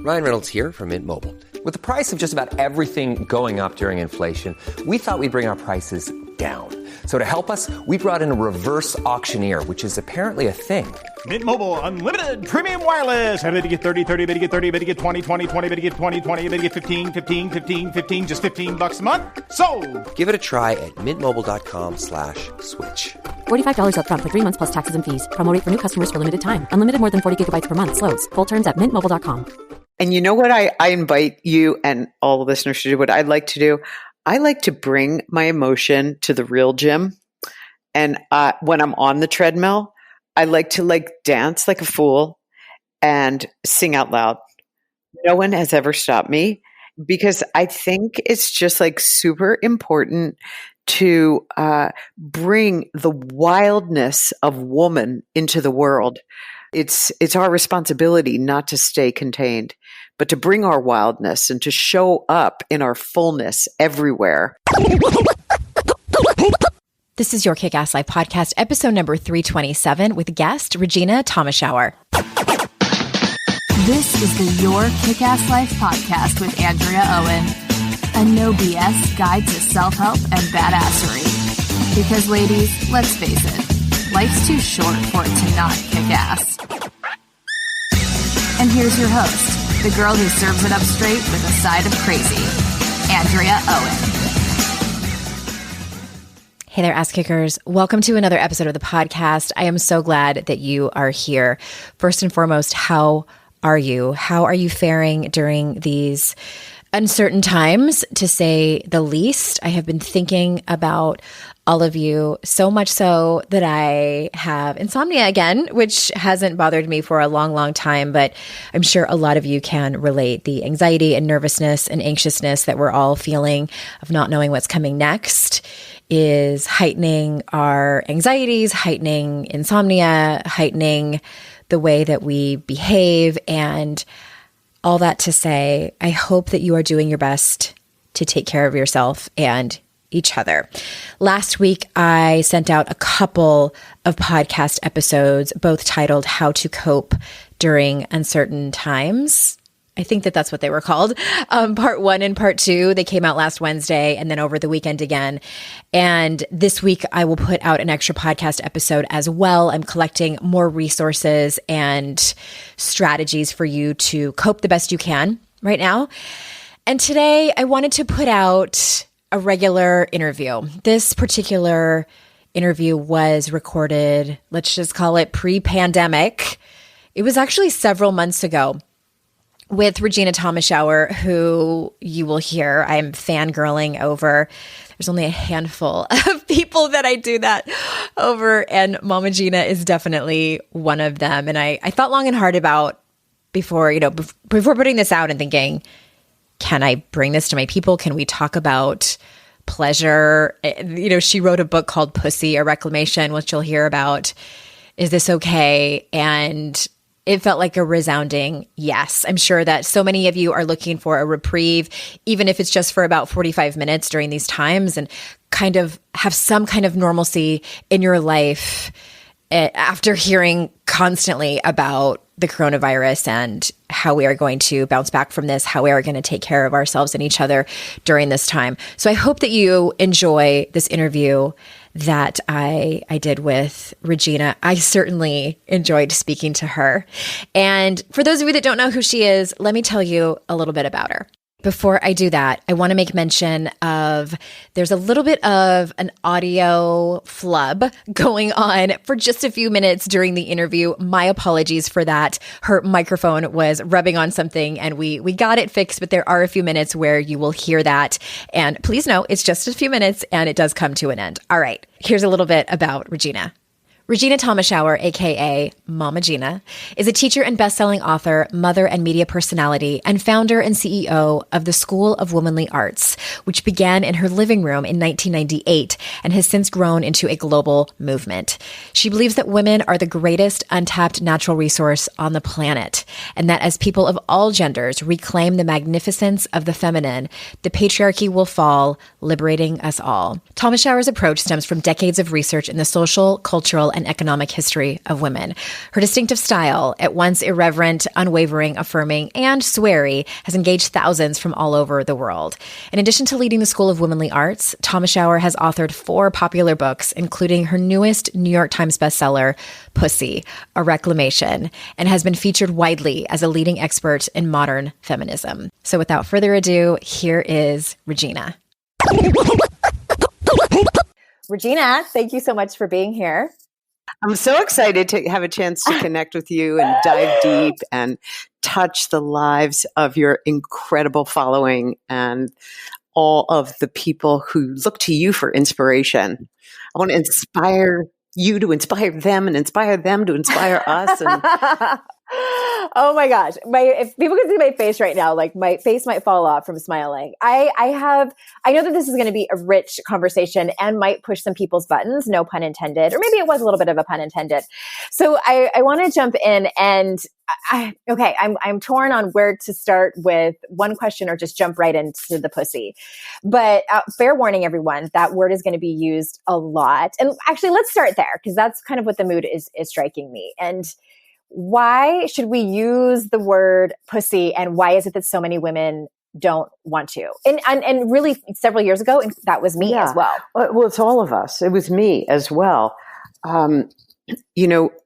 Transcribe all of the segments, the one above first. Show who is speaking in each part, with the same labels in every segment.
Speaker 1: Ryan Reynolds here from Mint Mobile. With the price of just about everything going up during inflation, we thought we'd bring our prices down. So to help us, we brought in a reverse auctioneer, which is apparently a thing.
Speaker 2: Mint Mobile Unlimited Premium Wireless. How to get 30, 30, bit to get 30, bit to get 20, 20, 20, bit to get 20, 20, bit to get 15, 15, 15, 15, just $15 a month? Sold! Give it a try at mintmobile.com/switch.
Speaker 3: $45 up front for 3 months plus taxes and fees. Promo rate for new customers for limited time. Unlimited more than 40 gigabytes per month. Slows full terms at mintmobile.com.
Speaker 4: And you know what I invite you and all the listeners to do, what I'd like to do? I like to bring my emotion to the real gym. And when I'm on the treadmill, I like to dance like a fool and sing out loud. No one has ever stopped me because I think it's just super important to bring the wildness of woman into the world. It's our responsibility not to stay contained, but to bring our wildness and to show up in our fullness everywhere.
Speaker 5: This is your Kick-Ass Life podcast, episode number 327 with guest Regena Thomashauer.
Speaker 6: This is the Your Kick-Ass Life podcast with Andrea Owen, a no BS guide to self-help and badassery. Because ladies, let's face it, life's too short for it to not kick ass. And here's your host, the girl who serves it up straight with a side of crazy, Andrea Owen.
Speaker 5: Hey there, ass kickers. Welcome to another episode of the podcast. I am so glad that you are here. First and foremost, how are you? How are you faring during these uncertain times, to say the least? I have been thinking about all of you, so much so that I have insomnia again, which hasn't bothered me for a long, long time, but I'm sure a lot of you can relate. The anxiety and nervousness and anxiousness that we're all feeling of not knowing what's coming next is heightening our anxieties, heightening insomnia, heightening the way that we behave. And all that to say, I hope that you are doing your best to take care of yourself and each other. Last week, I sent out a couple of podcast episodes, both titled How to Cope During Uncertain Times. I think that that's what they were called. Part 1 and part 2, they came out last Wednesday and then over the weekend again. And this week I will put out an extra podcast episode as well. I'm collecting more resources and strategies for you to cope the best you can right now. And today I wanted to put out a regular interview. This particular interview was recorded, let's just call it pre-pandemic. It was actually several months ago, with Regena Thomashauer, who you will hear I'm fangirling over. There's only a handful of people that I do that over, and Mama Gena is definitely one of them. And I thought long and hard about before putting this out and thinking, can I bring this to my people? Can we talk about pleasure? She wrote a book called Pussy, a Reclamation, which you'll hear about. Is this okay? And it felt like a resounding yes. I'm sure that so many of you are looking for a reprieve, even if it's just for about 45 minutes during these times, and kind of have some kind of normalcy in your life after hearing constantly about the coronavirus and how we are going to bounce back from this, how we are going to take care of ourselves and each other during this time. So I hope that you enjoy this interview that I did with Regena. I certainly enjoyed speaking to her. And for those of you that don't know who she is, let me tell you a little bit about her. Before I do that, I want to make mention of there's a little bit of an audio flub going on for just a few minutes during the interview. My apologies for that. Her microphone was rubbing on something and we got it fixed, but there are a few minutes where you will hear that. And please know it's just a few minutes and it does come to an end. All right, here's a little bit about Regena. Regena Thomashauer, a.k.a. Mama Gena, is a teacher and best-selling author, mother and media personality, and founder and CEO of the School of Womanly Arts, which began in her living room in 1998 and has since grown into a global movement. She believes that women are the greatest untapped natural resource on the planet, and that as people of all genders reclaim the magnificence of the feminine, the patriarchy will fall, liberating us all. Thomashauer's approach stems from decades of research in the social, cultural, and and economic history of women. Her distinctive style, at once irreverent, unwavering, affirming, and sweary, has engaged thousands from all over the world. In addition to leading the School of Womanly Arts, Thomashauer has authored 4 popular books, including her newest New York Times bestseller, Pussy, a Reclamation, and has been featured widely as a leading expert in modern feminism. So without further ado, here is Regena. Regena, thank you so much for being here.
Speaker 4: I'm so excited to have a chance to connect with you and dive deep and touch the lives of your incredible following and all of the people who look to you for inspiration. I want to inspire you to inspire them and inspire them to inspire us. And
Speaker 5: oh my gosh. If people could see my face right now, like my face might fall off from smiling. I know that this is going to be a rich conversation and might push some people's buttons, no pun intended, or maybe it was a little bit of a pun intended. So I want to jump in and I'm torn on where to start with one question or just jump right into the pussy. But fair warning, everyone, that word is going to be used a lot. And actually, let's start there because that's kind of what the mood is striking me. And why should we use the word pussy, and why is it that so many women don't want to? And really, several years ago, that was me as well.
Speaker 4: Well, it's all of us. It was me as well.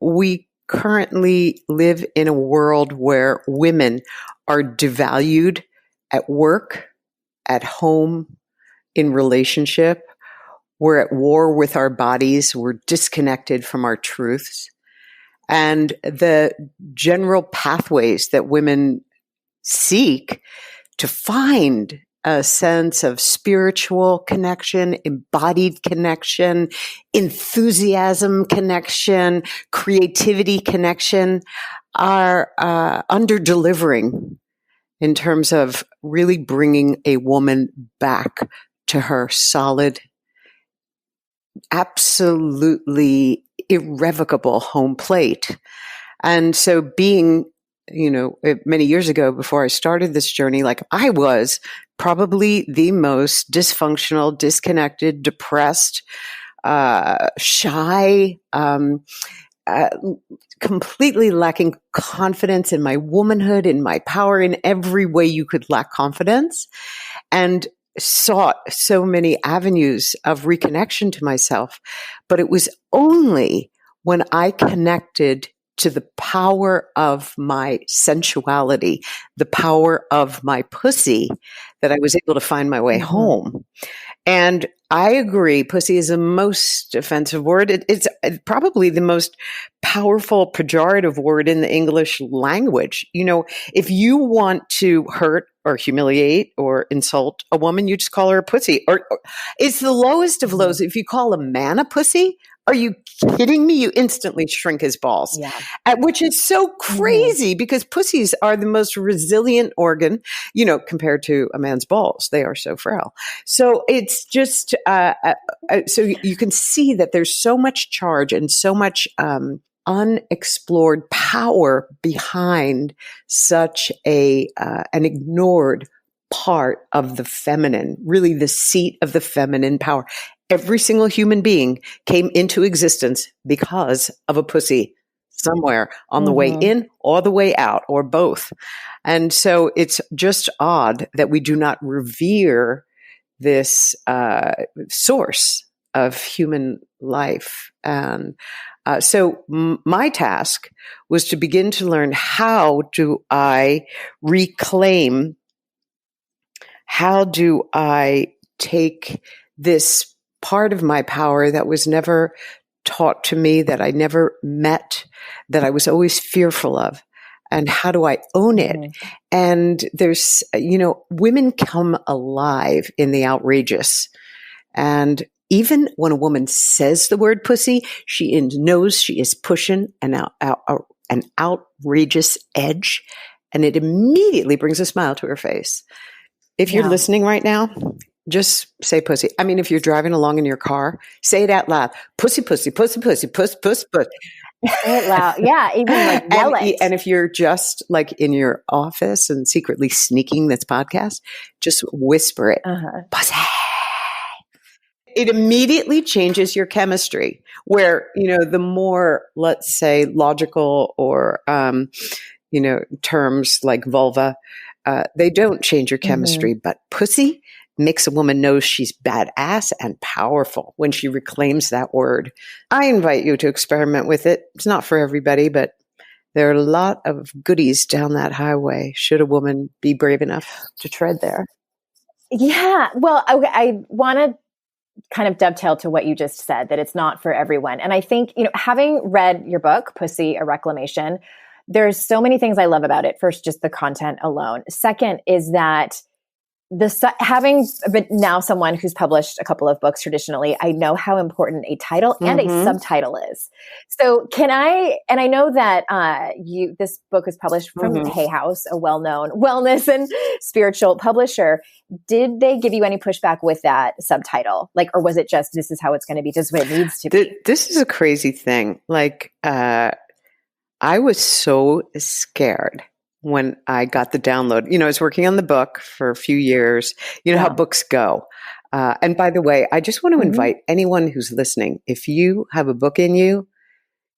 Speaker 4: We currently live in a world where women are devalued at work, at home, in relationship. We're at war with our bodies. We're disconnected from our truths. And the general pathways that women seek to find a sense of spiritual connection, embodied connection, enthusiasm connection, creativity connection are under-delivering in terms of really bringing a woman back to her solid, absolutely irrevocable home plate. And so being, many years ago before I started this journey, like I was probably the most dysfunctional, disconnected, depressed, shy, completely lacking confidence in my womanhood, in my power, in every way you could lack confidence, and sought so many avenues of reconnection to myself. But it was only when I connected to the power of my sensuality, the power of my pussy, that I was able to find my way home. And I agree, pussy is the most offensive word. It's probably the most powerful pejorative word in the English language. If you want to hurt or humiliate or insult a woman, you just call her a pussy. Or it's the lowest of lows. If you call a man a pussy, are you kidding me? You instantly shrink his balls, which is so crazy because pussies are the most resilient organ, compared to a man's balls. They are so frail. So it's just, so you can see that there's so much charge and so much unexplored power behind such an ignored part of the feminine, really the seat of the feminine power. Every single human being came into existence because of a pussy somewhere on the way in or the way out or both. And so it's just odd that we do not revere this source of human life. And so my task was to begin to learn, how do I reclaim, how do I take this part of my power that was never taught to me, that I never met, that I was always fearful of, and how do I own it? And there's, women come alive in the outrageous. And even when a woman says the word pussy, she knows she is pushing an outrageous edge, and it immediately brings a smile to her face. If you're listening right now, just say pussy. I mean, if you're driving along in your car, say it out loud. Pussy, pussy, pussy, pussy, puss, puss, puss.
Speaker 5: Say it loud. Yeah, even like yell it.
Speaker 4: And if you're just like in your office and secretly sneaking this podcast, just whisper it. Pussy. it immediately changes your chemistry where, the more, let's say, logical or, terms like vulva, they don't change your chemistry, but pussy makes a woman know she's badass and powerful when she reclaims that word. I invite you to experiment with it. It's not for everybody, but there are a lot of goodies down that highway should a woman be brave enough to tread there.
Speaker 5: Yeah. Well, I want to kind of dovetail to what you just said, that it's not for everyone. And I think, having read your book, Pussy, a Reclamation, there's so many things I love about it. First, just the content alone. Second is that having been now someone who's published a couple of books traditionally, I know how important a title and a subtitle is. So and I know that this book was published from Hay House, a well-known wellness and spiritual publisher. Did they give you any pushback with that subtitle? Or was it just, this is how it's going to be, just what it needs to be?
Speaker 4: This is a crazy thing. I was so scared when I got the download. I was working on the book for a few years. How books go. And by the way, I just want to invite anyone who's listening, if you have a book in you,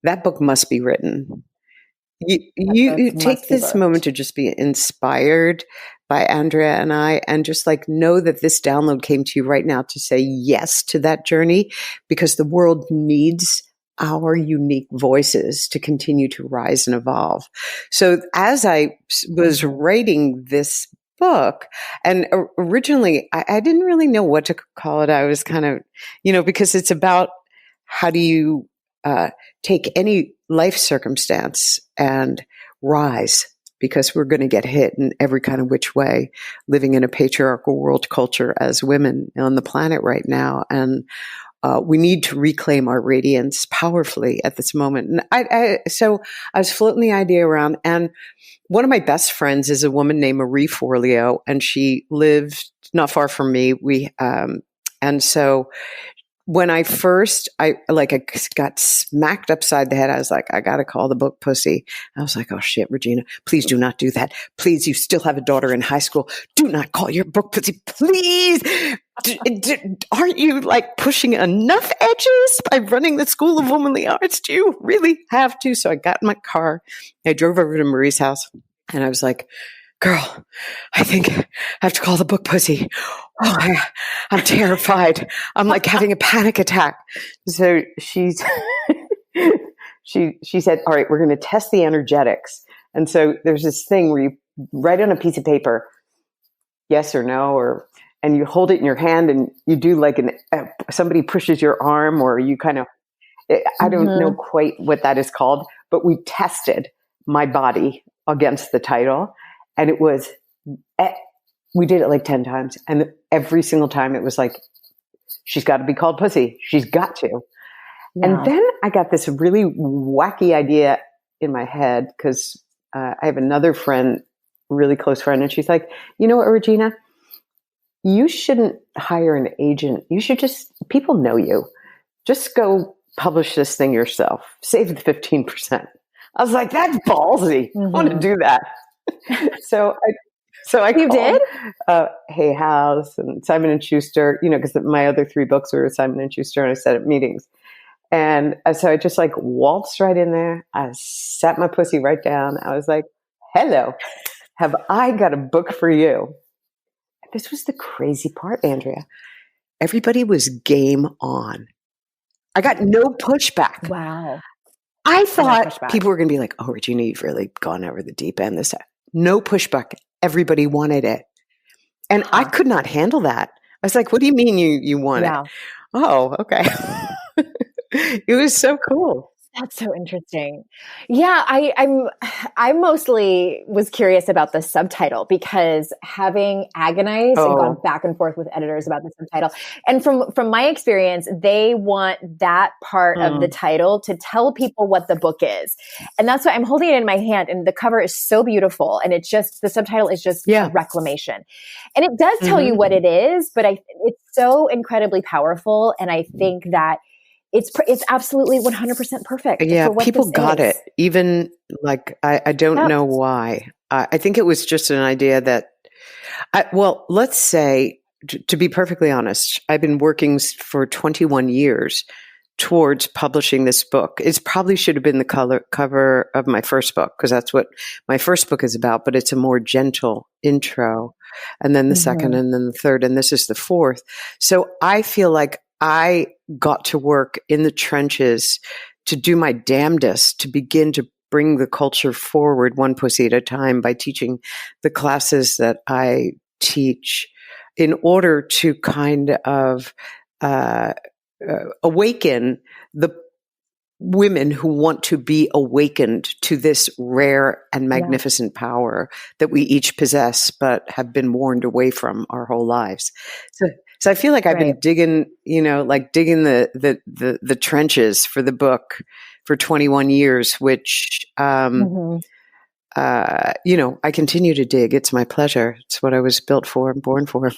Speaker 4: that book must be written. You take this moment to just be inspired by Andrea and I, and just know that this download came to you right now to say yes to that journey, because the world needs our unique voices to continue to rise and evolve. So as I was writing this book, and originally I didn't really know what to call it. I was kind of, because it's about how do you take any life circumstance and rise, because we're going to get hit in every kind of which way, living in a patriarchal world culture as women on the planet right now. And we need to reclaim our radiance powerfully at this moment. And so I was floating the idea around, and one of my best friends is a woman named Marie Forleo, and she lived not far from me. And so when I got smacked upside the head, I was like, I got to call the book Pussy. I was like, oh shit, Regena, please do not do that. Please, you still have a daughter in high school. Do not call your book Pussy, please. Aren't you pushing enough edges by running the School of Womanly Arts? Do you really have to? So I got in my car. I drove over to Marie's house, and I was like, girl, I think I have to call the book Pussy. Oh, I'm terrified. I'm having a panic attack. So she said, all right, we're going to test the energetics. And so there's this thing where you write on a piece of paper, yes or no, and you hold it in your hand, and you do somebody pushes your arm, or you kind of, I don't know quite what that is called, but we tested my body against the title. And it was, we did it 10 times. And every single time it was she's got to be called Pussy. She's got to. Yeah. And then I got this really wacky idea in my head, because I have another friend, really close friend, and she's like, you know what, Regena? You shouldn't hire an agent. You should people know you. Just go publish this thing yourself. Save the 15%. I was like, that's ballsy. I want to do that. So I
Speaker 5: you
Speaker 4: called,
Speaker 5: did?
Speaker 4: Hay House and Simon & Schuster, because my other 3 books were Simon & Schuster, and I set up meetings. And so I just waltzed right in there. I sat my pussy right down. I was like, hello, have I got a book for you? This was the crazy part, Andrea. Everybody was game on. I got no pushback.
Speaker 5: Wow.
Speaker 4: I thought people were going to be like, oh, Regena, you've really gone over the deep end this time. No pushback. Everybody wanted it. And I could not handle that. I was like, what do you mean you want it? Oh, okay. It was so cool.
Speaker 5: That's so interesting. Yeah, I mostly was curious about the subtitle, because having agonized and gone back and forth with editors about the subtitle, and from my experience, they want that part of the title to tell people what the book is, and that's why I'm holding it in my hand. And the cover is so beautiful, and the subtitle is just Reclamation, and it does tell you what it is, but it's so incredibly powerful, and I think that it's absolutely 100% perfect.
Speaker 4: Yeah, people got it. Even I don't know why. I think it was just an idea that, let's say to be perfectly honest, I've been working for 21 years towards publishing this book. It probably should have been the cover of my first book, because that's what my first book is about, but it's a more gentle intro. And then the second, and then the third, and this is the fourth. So I feel like I got to work in the trenches to do my damnedest to begin to bring the culture forward one pussy at a time by teaching the classes that I teach, in order to kind of awaken the women who want to be awakened to this rare and magnificent power that we each possess, but have been warned away from our whole lives. So I feel like I've been digging, digging the trenches for the book for 21 years, which, I continue to dig. It's my pleasure. It's what I was built for and born for.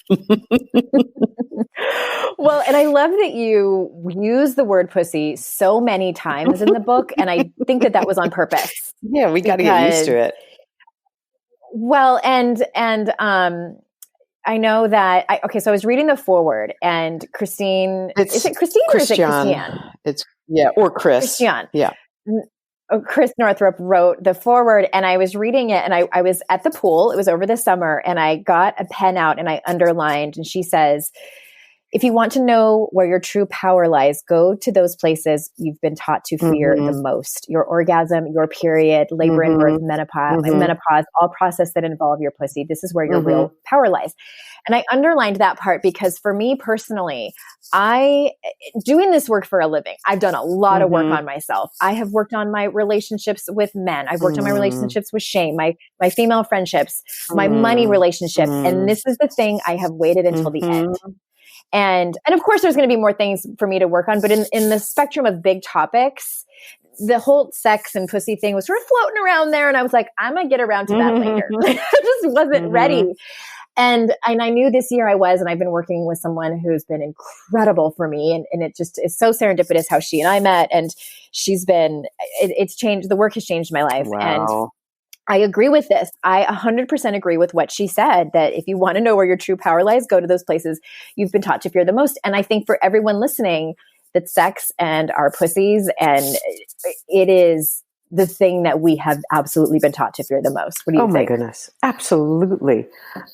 Speaker 5: Well, and I love that you use the word pussy so many times in the book. And I think that was on purpose.
Speaker 4: Yeah, we got to get used to it.
Speaker 5: Well, and I know that, so I was reading the foreword, and Christine, is it Christine or is it Christiane?
Speaker 4: Or Chris.
Speaker 5: Christiane.
Speaker 4: Yeah.
Speaker 5: Chris Northrup wrote the foreword, and I was reading it, and I was at the pool. It was over the summer, and I got a pen out and I underlined, and she says, if you want to know where your true power lies, go to those places you've been taught to fear the most. Your orgasm, your period, labor and birth, menopause, all process that involve your pussy. This is where your real power lies. And I underlined that part because for me personally, doing this work for a living, I've done a lot of work on myself. I have worked on my relationships with men. I've worked on my relationships with shame, my female friendships, my money relationship. And this is the thing I have waited until the end. And of course there's going to be more things for me to work on, but in the spectrum of big topics, the whole sex and pussy thing was sort of floating around there. And I was like, I'm going to get around to that later. I just wasn't ready. And I knew this year I was, and I've been working with someone who's been incredible for me. And it just is so serendipitous how she and I met. And it's changed, the work has changed my life.
Speaker 4: Wow.
Speaker 5: And I agree with this. I 100% agree with what she said, that if you want to know where your true power lies, go to those places you've been taught to fear the most. And I think for everyone listening, that sex and our pussies, and it is the thing that we have absolutely been taught to fear the most. What do you think?
Speaker 4: Oh my goodness. Absolutely.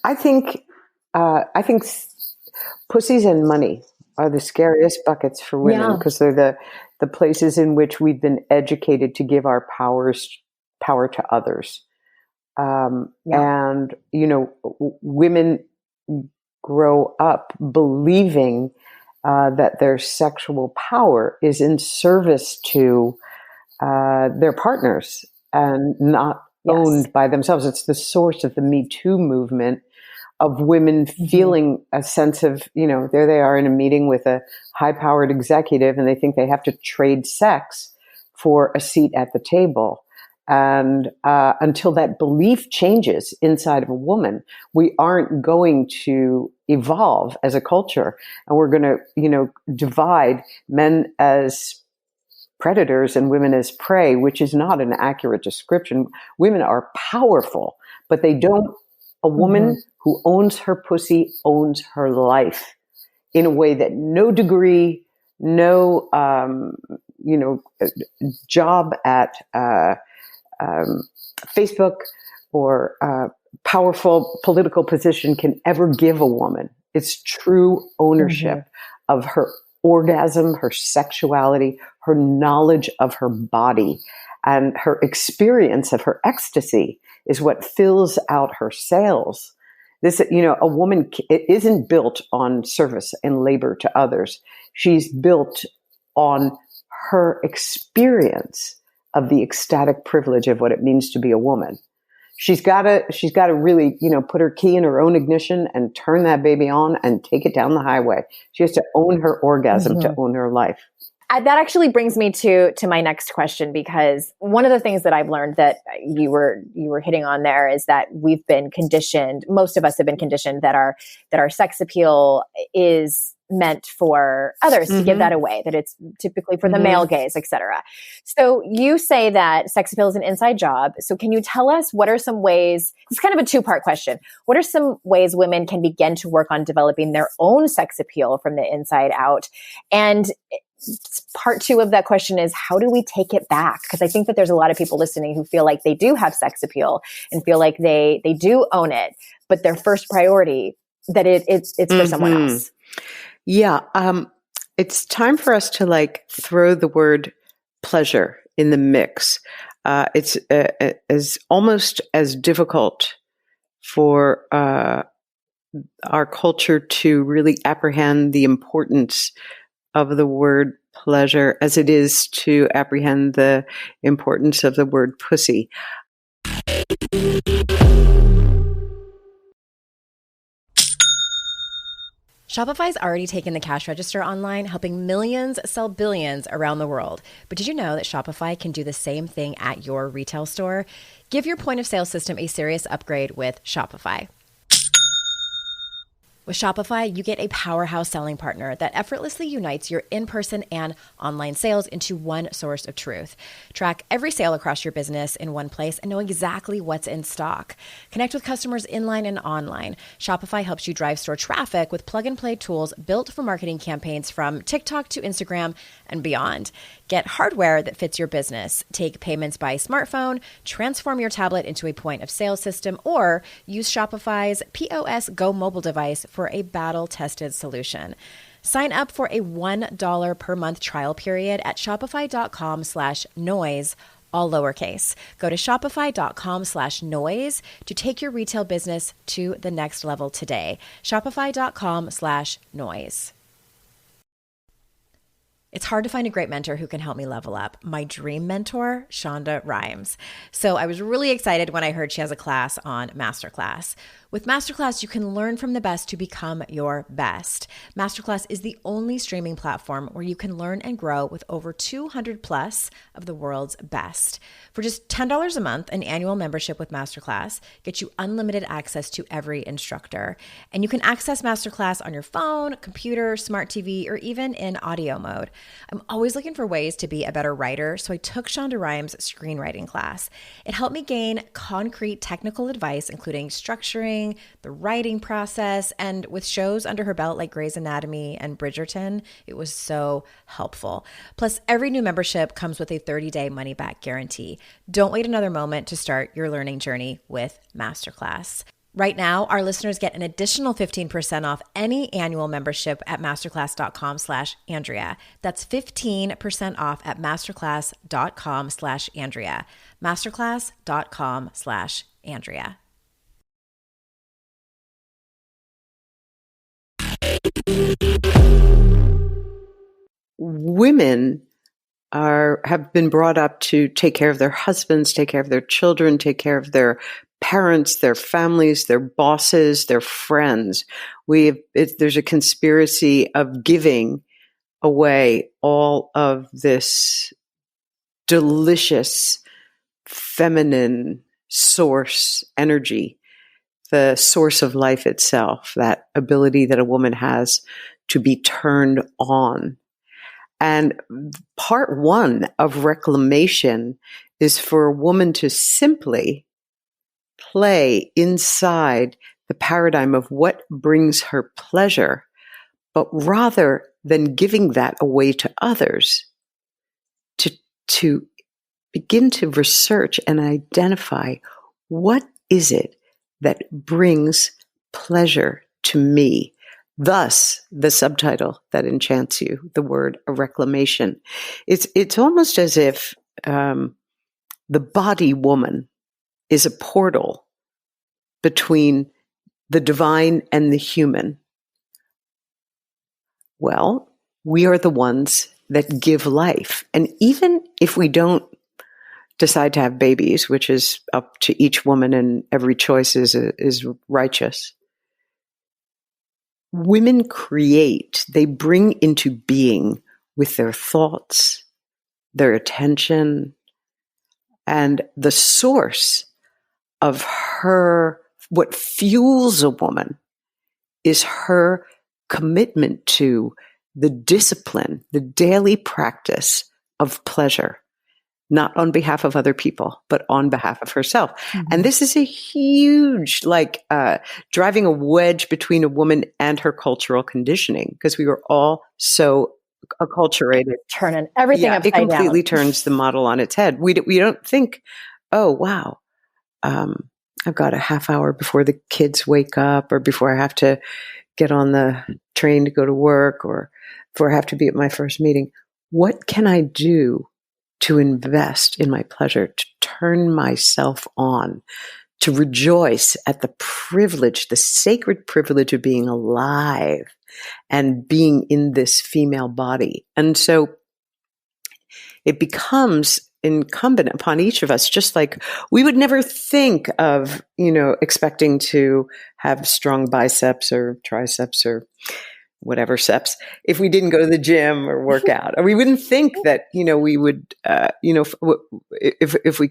Speaker 4: I think pussies and money are the scariest buckets for women, because they're the places in which we've been educated to give our power to others. And, women grow up believing that their sexual power is in service to their partners and not owned by themselves. It's the source of the Me Too movement, of women feeling a sense of, there they are in a meeting with a high-powered executive, and they think they have to trade sex for a seat at the table. And until that belief changes inside of a woman, we aren't going to evolve as a culture. And we're going to, divide men as predators and women as prey, which is not an accurate description. Women are powerful, but they don't. A woman who owns her pussy owns her life in a way that no degree, no, job at Facebook or powerful political position can ever give a woman. It's true ownership of her orgasm, her sexuality, her knowledge of her body, and her experience of her ecstasy is what fills out her sails. This, a woman isn't built on service and labor to others. She's built on her experience of the ecstatic privilege of what it means to be a woman. She's got to really, put her key in her own ignition and turn that baby on and take it down the highway. She has to own her orgasm to own her life.
Speaker 5: That actually brings me to my next question, because one of the things that I've learned that you were hitting on there is that we've been conditioned, most of us have been conditioned that our sex appeal is meant for others to give that away, that it's typically for the male gaze, etc. So you say that sex appeal is an inside job. So can you tell us what are some ways, it's kind of a two-part question. What are some ways women can begin to work on developing their own sex appeal from the inside out? And part two of that question is, how do we take it back? Because I think that there's a lot of people listening who feel like they do have sex appeal and feel like they do own it, but their first priority that it's for someone else.
Speaker 4: Yeah. It's time for us to throw the word pleasure in the mix. It's almost as difficult for our culture to really apprehend the importance of the word pleasure as it is to apprehend the importance of the word pussy.
Speaker 3: Shopify's already taken the cash register online, helping millions sell billions around the world. But did you know that Shopify can do the same thing at your retail store? Give your point of sale system a serious upgrade with Shopify. With Shopify, you get a powerhouse selling partner that effortlessly unites your in-person and online sales into one source of truth. Track every sale across your business in one place and know exactly what's in stock. Connect with customers inline and online. Shopify helps you drive store traffic with plug-and-play tools built for marketing campaigns from TikTok to Instagram and beyond. Get hardware that fits your business. Take payments by smartphone, transform your tablet into a point of sale system, or use Shopify's POS Go mobile device for a battle-tested solution. Sign up for a $1 per month trial period at shopify.com/noise, all lowercase. Go to shopify.com/noise to take your retail business to the next level today. Shopify.com/noise. It's hard to find a great mentor who can help me level up. My dream mentor, Shonda Rhimes. So I was really excited when I heard she has a class on Masterclass. With Masterclass, you can learn from the best to become your best. Masterclass is the only streaming platform where you can learn and grow with over 200 plus of the world's best. For just $10 a month, an annual membership with Masterclass gets you unlimited access to every instructor. And you can access Masterclass on your phone, computer, smart TV, or even in audio mode. I'm always looking for ways to be a better writer, so I took Shonda Rhimes' screenwriting class. It helped me gain concrete technical advice, including structuring, the writing process, and with shows under her belt like Grey's Anatomy and Bridgerton, it was so helpful. Plus, every new membership comes with a 30-day money-back guarantee. Don't wait another moment to start your learning journey with Masterclass. Right now, our listeners get an additional 15% off any annual membership at masterclass.com/Andrea. That's 15% off at masterclass.com/Andrea. Masterclass.com/Andrea.
Speaker 4: Women have been brought up to take care of their husbands, take care of their children, take care of their parents, their families, their bosses, their friends. There's a conspiracy of giving away all of this delicious feminine source energy, the source of life itself, that ability that a woman has to be turned on. And part one of Reclamation is for a woman to simply play inside the paradigm of what brings her pleasure, but rather than giving that away to others, to begin to research and identify what is it that brings pleasure to me. Thus, the subtitle that enchants you, the word a reclamation. It's almost as if the body woman is a portal between the divine and the human. Well, we are the ones that give life. And even if we don't decide to have babies, which is up to each woman and every choice is righteous, women create, they bring into being with their thoughts, their attention, and the source of her, what fuels a woman is her commitment to the discipline, the daily practice of pleasure, not on behalf of other people, but on behalf of herself. Mm-hmm. And this is a huge, driving a wedge between a woman and her cultural conditioning, because we were all so acculturated.
Speaker 3: Turning everything upside down.
Speaker 4: It completely turns the model on its head. We don't think, oh, wow, I've got a half hour before the kids wake up, or before I have to get on the train to go to work, or before I have to be at my first meeting. What can I do to invest in my pleasure, to turn myself on, to rejoice at the privilege, the sacred privilege of being alive and being in this female body? And so it becomes incumbent upon each of us, just like we would never think of, expecting to have strong biceps or triceps or whatever seps if we didn't go to the gym or work out. Or we wouldn't think that, we would, if we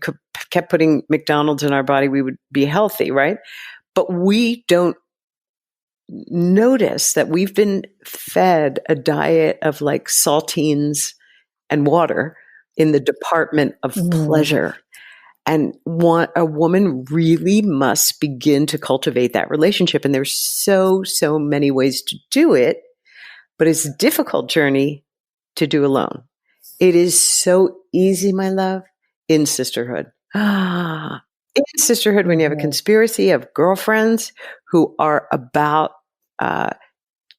Speaker 4: kept putting McDonald's in our body, we would be healthy, right? But we don't notice that we've been fed a diet of like saltines and water in the department of pleasure. And a woman really must begin to cultivate that relationship. And there's so many ways to do it, but it's a difficult journey to do alone. It is so easy, my love, in sisterhood. In sisterhood, when you have a conspiracy of girlfriends who are about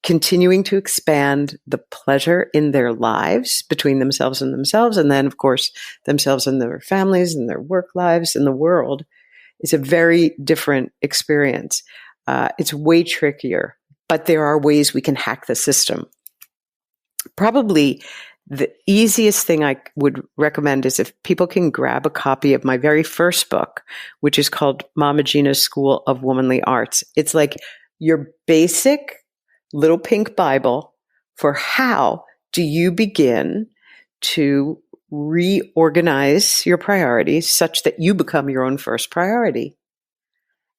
Speaker 4: continuing to expand the pleasure in their lives between themselves, and then, of course, themselves and their families and their work lives and the world, is a very different experience. It's way trickier, but there are ways we can hack the system. Probably the easiest thing I would recommend is if people can grab a copy of my very first book, which is called Mama Gena's School of Womanly Arts. It's like your basic little pink Bible for how do you begin to reorganize your priorities such that you become your own first priority.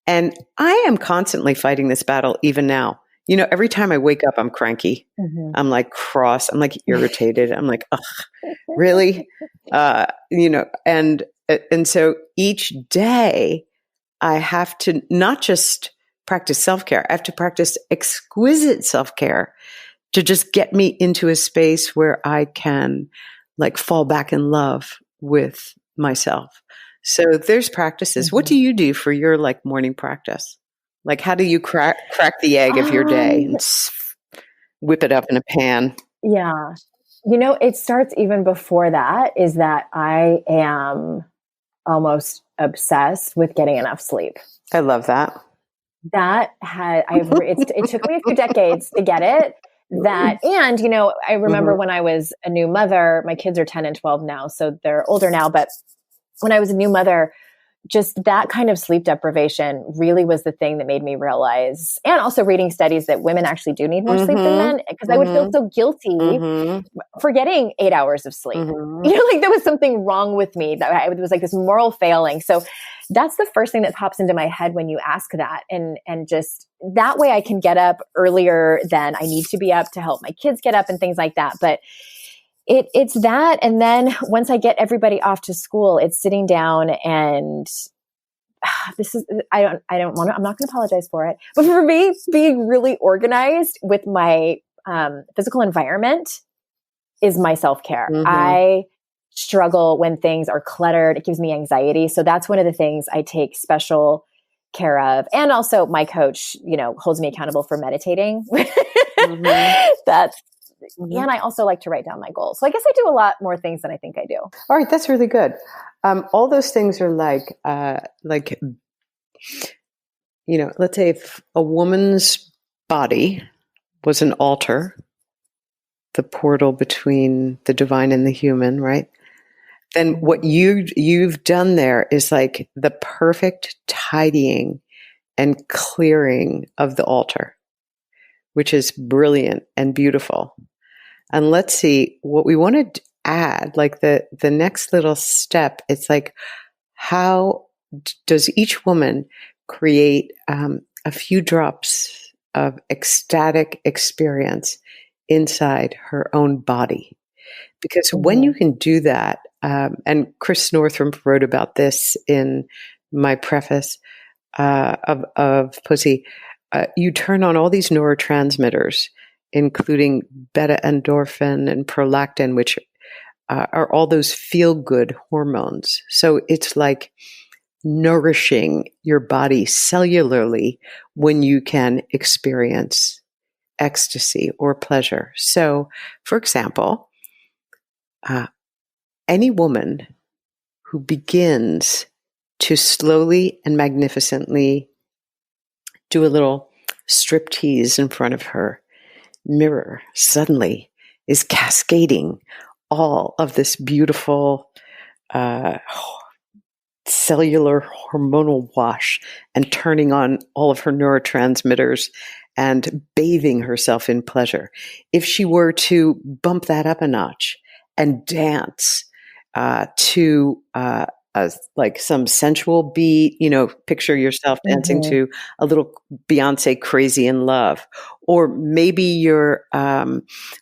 Speaker 4: And I am constantly fighting this battle even now. Every time I wake up, I'm cranky. Mm-hmm. I'm like cross. I'm like irritated. I'm like, ugh, really? And so each day I have to not just practice self-care. I have to practice exquisite self-care to just get me into a space where I can fall back in love with myself. So there's practices. Mm-hmm. What do you do for your morning practice? How do you crack the egg of your day and whip it up in a pan?
Speaker 3: Yeah. It starts even before that, is that I am almost obsessed with getting enough sleep.
Speaker 4: I love that.
Speaker 3: It took me a few decades to get it. I remember when I was a new mother, my kids are 10 and 12 now, so they're older now. But when I was a new mother, just that kind of sleep deprivation really was the thing that made me realize, and also reading studies, that women actually do need more sleep than men, because I would feel so guilty for getting 8 hours of sleep. There was something wrong with me, that it was like this moral failing. So that's the first thing that pops into my head when you ask that. And just that way I can get up earlier than I need to be up to help my kids get up and things like that. But it's that. And then once I get everybody off to school, it's sitting down and I'm not going to apologize for it, but for me, being really organized with my physical environment is my self-care. I struggle when things are cluttered. It gives me anxiety. So that's one of the things I take special care of. And also my coach, holds me accountable for meditating. And I also like to write down my goals. So I guess I do a lot more things than I think I do.
Speaker 4: All right. That's really good. All those things are let's say if a woman's body was an altar, the portal between the divine and the human, right? Then what you've done there is the perfect tidying and clearing of the altar, which is brilliant and beautiful. And let's see what we want to add, like the next little step. It's like, how does each woman create a few drops of ecstatic experience inside her own body? Because when you can do that, and Chris Northrup wrote about this in my preface of Pussy, you turn on all these neurotransmitters, including beta endorphin and prolactin, which are all those feel-good hormones. So it's like nourishing your body cellularly when you can experience ecstasy or pleasure. So, for example, any woman who begins to slowly and magnificently do a little striptease in front of her mirror suddenly is cascading all of this beautiful cellular hormonal wash and turning on all of her neurotransmitters and bathing herself in pleasure. If she were to bump that up a notch and dance to like some sensual beat, picture yourself dancing to a little Beyonce Crazy in Love, or maybe you're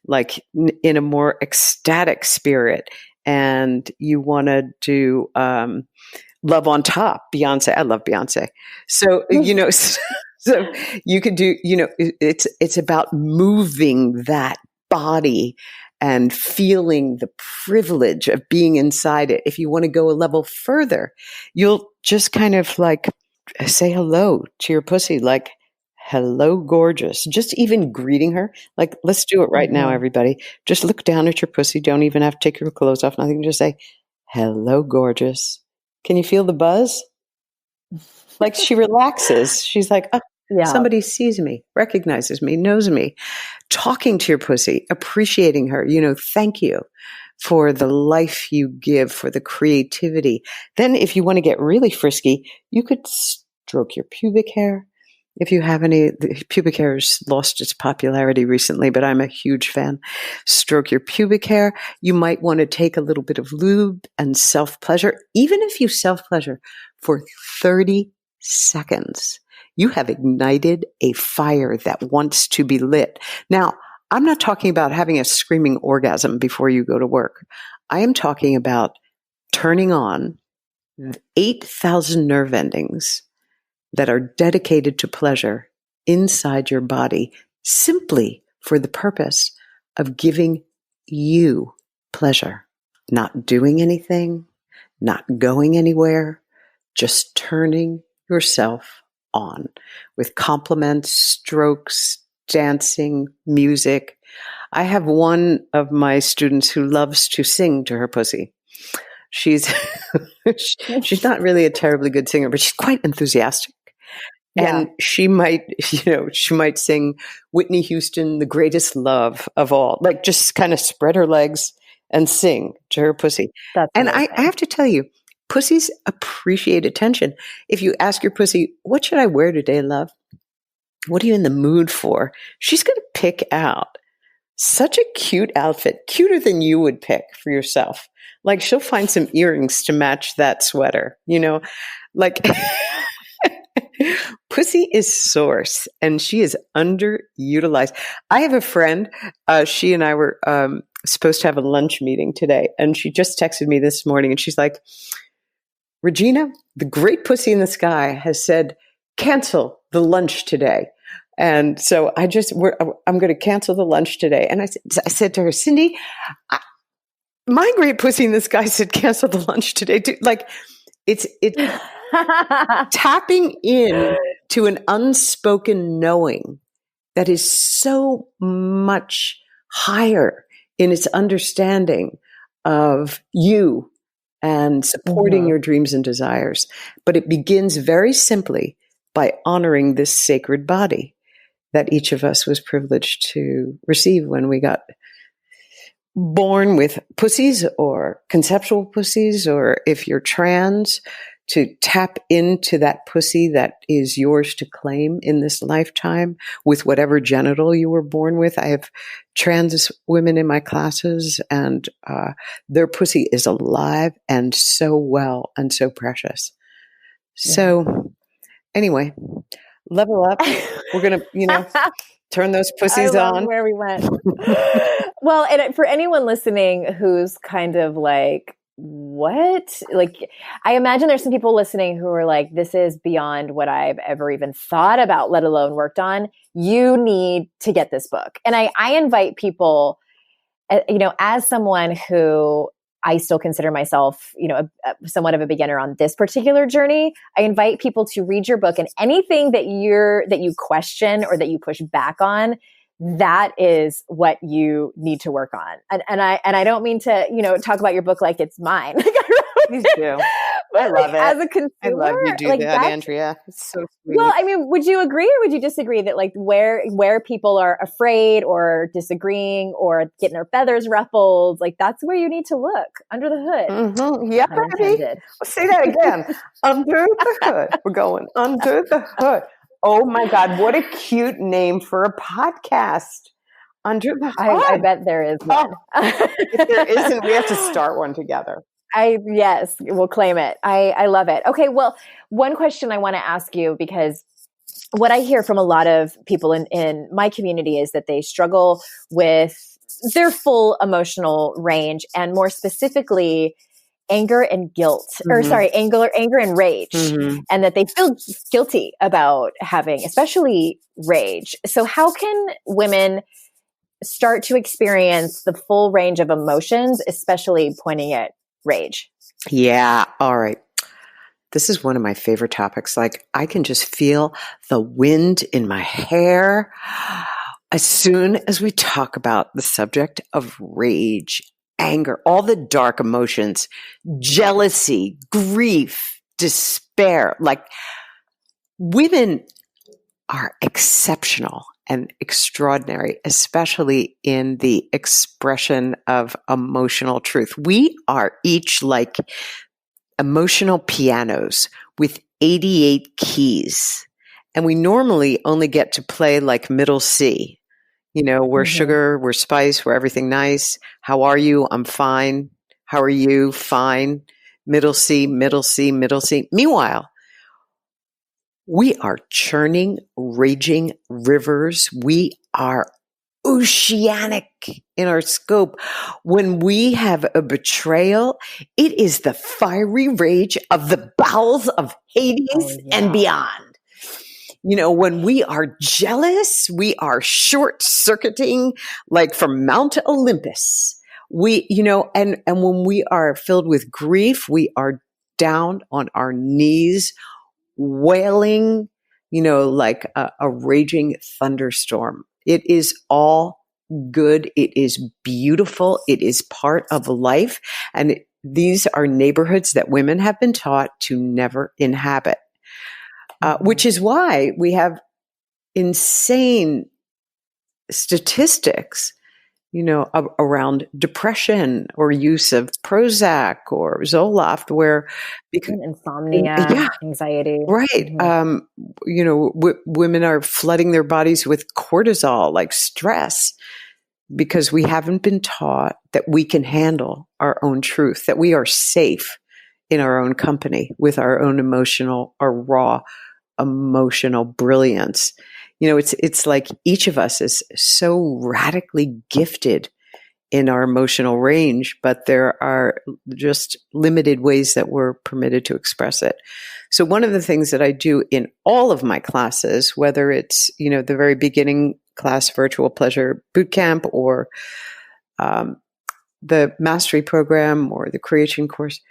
Speaker 4: like in a more ecstatic spirit and you want to do Love on Top, Beyonce. I love Beyonce. So, so you could do, it's about moving that body and feeling the privilege of being inside it. If you want to go a level further, you'll just kind of like say hello to your pussy, like, hello, gorgeous. Just even greeting her. Like, let's do it right now, everybody. Just look down at your pussy. Don't even have to take your clothes off. Nothing. Just say, hello, gorgeous. Can you feel the buzz? Like she relaxes. She's like, oh, somebody sees me, recognizes me, knows me. Talking to your pussy, appreciating her, thank you for the life you give, for the creativity. Then if you want to get really frisky, you could stroke your pubic hair. If you have any, the pubic hair has lost its popularity recently, but I'm a huge fan. Stroke your pubic hair. You might want to take a little bit of lube and self-pleasure. Even if you self-pleasure for 30 seconds, you have ignited a fire that wants to be lit. Now, I'm not talking about having a screaming orgasm before you go to work. I am talking about turning on 8,000 nerve endings that are dedicated to pleasure inside your body simply for the purpose of giving you pleasure. Not doing anything, not going anywhere, just turning yourself on with compliments, strokes, dancing, music. I have one of my students who loves to sing to her pussy. She's not really a terribly good singer, but she's quite enthusiastic. And she might sing Whitney Houston, The Greatest Love of All, like just kind of spread her legs and sing to her pussy. And I have to tell you, pussies appreciate attention. If you ask your pussy, what should I wear today, love? What are you in the mood for? She's going to pick out such a cute outfit, cuter than you would pick for yourself. Like she'll find some earrings to match that sweater, like pussy is source and she is underutilized. I have a friend, she and I were supposed to have a lunch meeting today, and she just texted me this morning and she's like, Regena, the great pussy in the sky has said, cancel the lunch today. And so I'm going to cancel the lunch today. And I said to her, Cindy, my great pussy in the sky said, cancel the lunch today. Like it's tapping in to an unspoken knowing that is so much higher in its understanding of you and supporting your dreams and desires. But it begins very simply by honoring this sacred body that each of us was privileged to receive when we got born with pussies or conceptual pussies, or if you're trans, to tap into that pussy that is yours to claim in this lifetime with whatever genital you were born with. I have trans women in my classes, and their pussy is alive and so well and so precious. So anyway, level up. We're going to, turn those pussies
Speaker 3: I love
Speaker 4: on.
Speaker 3: where we went. Well, and for anyone listening who's kind of like, what? Like, I imagine there's some people listening who are like, this is beyond what I've ever even thought about, let alone worked on. You need to get this book. And I invite people, as someone who I still consider myself, somewhat of a beginner on this particular journey, I invite people to read your book, and anything that you question or that you push back on, that is what you need to work on. And I don't mean to, talk about your book like it's mine.
Speaker 4: Please do. I love it.
Speaker 3: As a consumer,
Speaker 4: I love you do that, Andrea. It's so sweet.
Speaker 3: Well, I mean, would you agree or would you disagree that like where people are afraid or disagreeing or getting their feathers ruffled, like that's where you need to look, under the hood?
Speaker 4: Mm-hmm. Yeah, baby. Say that again. Under the hood. We're going under the hood. Oh my God, what a cute name for a podcast. Under the hood.
Speaker 3: I bet there is one.
Speaker 4: If there isn't, we have to start one together.
Speaker 3: Yes, we'll claim it. I love it. Okay. Well, one question I want to ask you, because what I hear from a lot of people in my community is that they struggle with their full emotional range, and more specifically, anger and guilt, anger and rage, and that they feel guilty about having, especially rage. So how can women start to experience the full range of emotions, especially pointing at rage?
Speaker 4: Yeah. All right. This is one of my favorite topics. Like, I can just feel the wind in my hair as soon as we talk about the subject of rage, anger, all the dark emotions, jealousy, grief, despair. Like, women are exceptional and extraordinary, especially in the expression of emotional truth. We are each like emotional pianos with 88 keys. And we normally only get to play like middle C. We're sugar, we're spice, we're everything nice. How are you? I'm fine. How are you? Fine. Middle C, middle C, middle C. Meanwhile, we are churning, raging rivers. We are oceanic in our scope. When we have a betrayal, it is the fiery rage of the bowels of Hades and beyond. When we are jealous, we are short-circuiting like from Mount Olympus. And when we are filled with grief, we are down on our knees, wailing, like a raging thunderstorm. It is all good. It is beautiful. It is part of life. And these are neighborhoods that women have been taught to never inhabit, which is why we have insane statistics, around depression or use of Prozac or Zoloft, where because
Speaker 3: insomnia, anxiety,
Speaker 4: right? Women are flooding their bodies with cortisol, like stress, because we haven't been taught that we can handle our own truth, that we are safe in our own company with our own raw emotional brilliance. It's like each of us is so radically gifted in our emotional range, but there are just limited ways that we're permitted to express it. So one of the things that I do in all of my classes, whether it's, the very beginning class, Virtual Pleasure Bootcamp, or the Mastery Program or the Creation Course,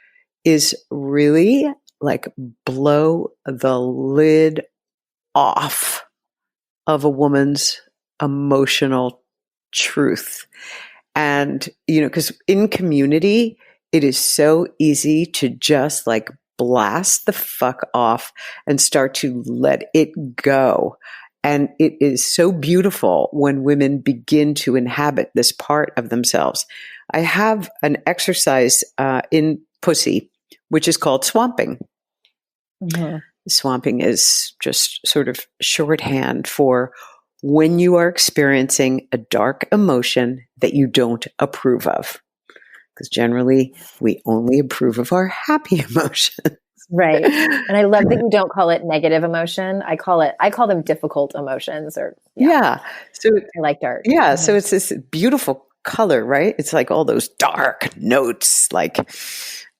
Speaker 4: is really like blow the lid off of a woman's emotional truth. And, because in community, it is so easy to just like blast the fuck off and start to let it go. And it is so beautiful when women begin to inhabit this part of themselves. I have an exercise in Pussy, which is called swamping. Swamping is just sort of shorthand for when you are experiencing a dark emotion that you don't approve of. Because generally, we only approve of our happy emotions.
Speaker 5: Right. And I love that you don't call it negative emotion. I call them difficult emotions or
Speaker 4: So
Speaker 5: I like dark.
Speaker 4: Yeah. So it's this beautiful color, right? It's like all those dark notes, like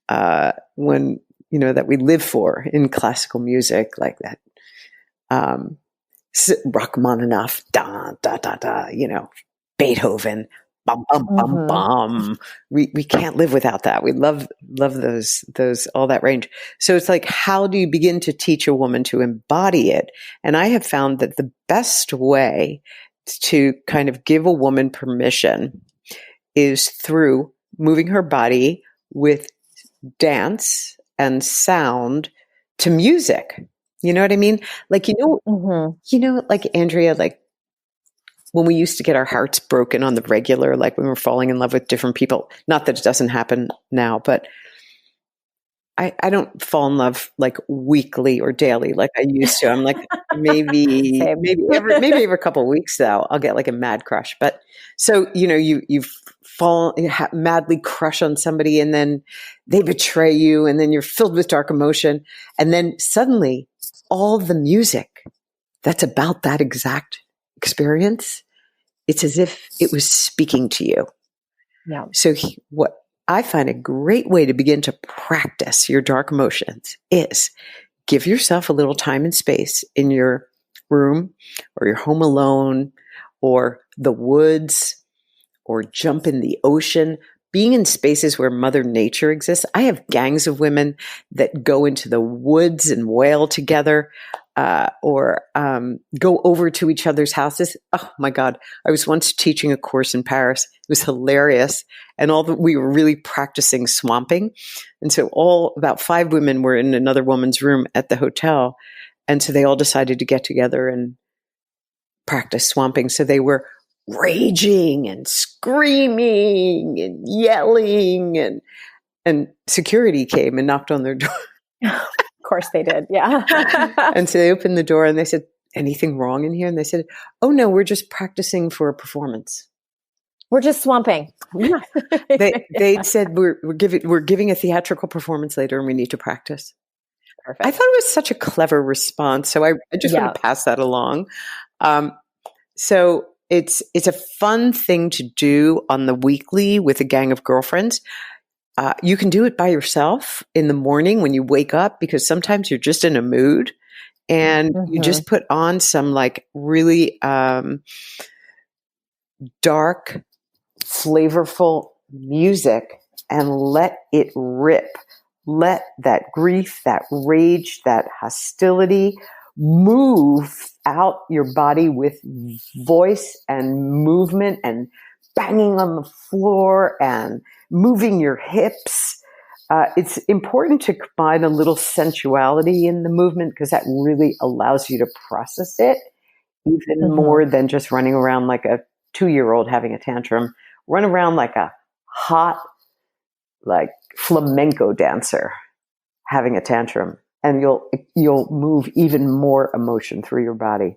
Speaker 4: when, that we live for in classical music, like that. Rachmaninoff, da, da, da, da, Beethoven, bum, bum, bum, bum. We can't live without that. We love those, all that range. So it's like, how do you begin to teach a woman to embody it? And I have found that the best way to kind of give a woman permission is through moving her body with dance and sound to music. You know what I mean? Like, like Andrea, like when we used to get our hearts broken on the regular, like when we were falling in love with different people, not that it doesn't happen now, but I don't fall in love like weekly or daily like I used to. I'm like maybe every couple of weeks though, I'll get like a mad crush. But so you fall madly crush on somebody, and then they betray you, and then you're filled with dark emotion, and then suddenly all the music that's about that exact experience, it's as if it was speaking to you.
Speaker 5: Yeah.
Speaker 4: So what I find a great way to begin to practice your dark emotions is give yourself a little time and space in your room or your home alone or the woods or jump in the ocean, being in spaces where Mother Nature exists. I have gangs of women that go into the woods and wail together or go over to each other's houses. Oh my God. I was once teaching a course in Paris. It was hilarious. And we were really practicing swamping. And so about 5 women were in another woman's room at the hotel. And so they all decided to get together and practice swamping. So they were raging and screaming and yelling, and security came and knocked on their door.
Speaker 5: Of course they did. Yeah.
Speaker 4: And so they opened the door and they said, "Anything wrong in here?" And they said, "Oh no, we're just practicing for a performance.
Speaker 5: We're just swamping."
Speaker 4: Yeah. They said we're giving a theatrical performance later and we need to practice.
Speaker 5: Perfect.
Speaker 4: I thought it was such a clever response. So I just want to pass that along. So it's a fun thing to do on the weekly with a gang of girlfriends. You can do it by yourself in the morning when you wake up, because sometimes you're just in a mood and you just put on some like really dark, flavorful music and let it rip. Let that grief, that rage, that hostility move out your body with voice and movement and banging on the floor and moving your hips. It's important to combine a little sensuality in the movement because that really allows you to process it even more than just running around like a 2-year-old having a tantrum. Run around like a hot, like flamenco dancer having a tantrum, and you'll move even more emotion through your body.